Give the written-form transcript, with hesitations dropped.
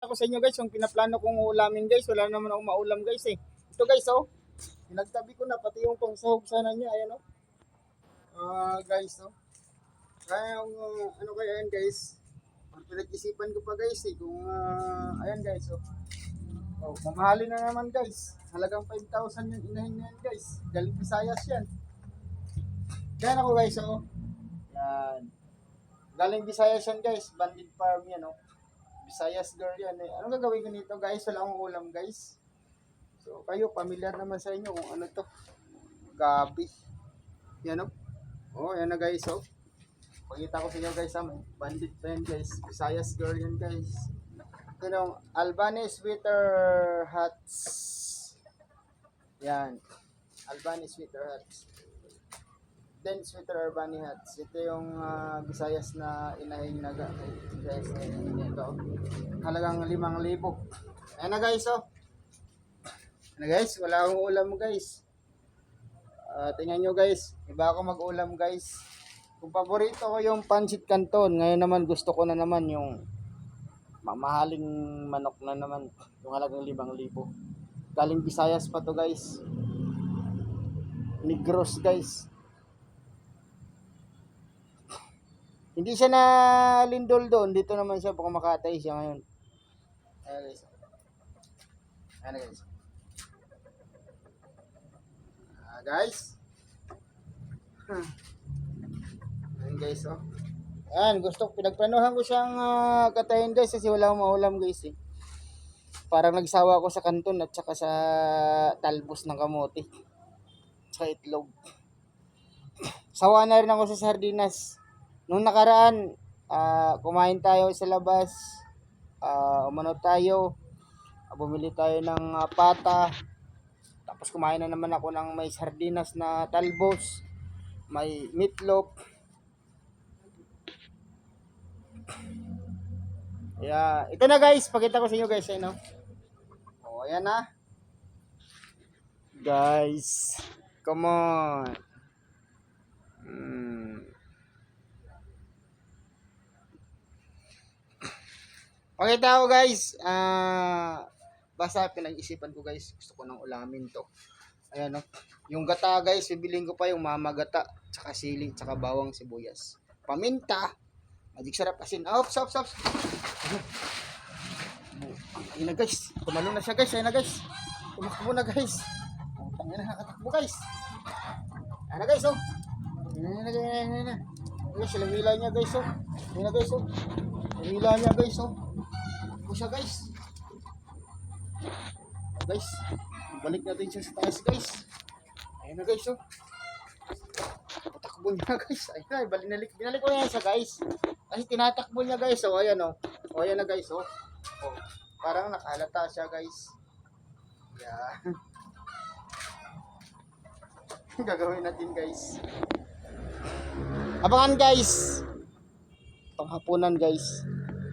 ko sa inyo guys, yung pinaplano kong ulamin guys, wala naman akong maulam guys eh. Ito guys oh, pinagtabi ko na pati yung pangsahog sana niya, ayan oh. Guys oh. Kaya yung ano kaya yan guys, pinag-isipan ko pa guys eh, kung ayan guys oh. Oh, mamahalin na naman guys. Halagang 5,000 yung inahin na yan guys. Galing Visayas yan. Yan ako guys oh. Yan. Galing Visayas yan guys. Bandit farm yan oh. Visayas girl yan eh. Anong gagawin ko nito guys? Wala akong ulam guys. So kayo, familiar naman sa inyo kung ano to. Gabi. Yan oh. Oh, yan na guys oh. Pakita ko sa inyo guys ha. Bandit pa yan guys. Visayas girl yan guys. Ito yung Albanese sweater hats. Yan. Albanese sweater hats. Then sweater Albani hats. Ito yung Visayas na inahing naga. Visayas na inahing ito. Halagang 5,000. Ayan na guys oh. Ayan na guys. Wala akong ulam guys. Tingnan nyo guys. Iba ako mag-ulam guys. Kung paborito ko yung pancit canton. Ngayon naman gusto ko na naman yung mamahaling manok na naman. Yung halagang 5,000. Galing Visayas pa to guys. Negros guys. Hindi siya na lindol doon. Dito naman siya. Baka Makatay siya ngayon. Ayan guys. Ayan guys. Guys. Ayan guys oh. Ayan. Pinagplanuhan ko siyang katayin guys. Kasi wala akong maulam guys eh. Parang nagsawa ako sa kanton at saka sa talbos ng kamote. Saka itlog. Sawa na rin ako sa sardinas. Nung nakaraan, kumain tayo sa labas, umano tayo, bumili tayo ng pata, tapos kumain na naman ako ng may sardinas na talbos, may meatloaf. Yeah, ito na guys, pakita ko sa inyo guys, ayun, no? Oh, ayan na. Guys, come on. Pakita ko guys, basta pinag-isipan ko guys, gusto ko nang ulamin to. Ayan no, yung gata guys, bibiling ko pa yung mama gata, tsaka sili, tsaka bawang sibuyas. Paminta, magic sarap asin. Ops. Ayun na guys, tumalo na siya guys, ayun na guys. Tumakbo na guys. Tangina na, nakatakbo guys. Ayun na guys oh. Ayun na. Guys, hila niya guys oh. Ayun na guys oh. Hila niya guys oh. Siya guys. Guys, balik natin siya sa taas guys. Ayun na guys oh. Patakbo niya guys. Ayun na, binalik ko yan siya guys. Kasi tinatakbo niya guys oh. Ayan oh. Oh, ayan na guys oh. Oh, parang nakalata siya guys. Yan. Gagawin natin guys. Abangan guys. Panghapunan guys.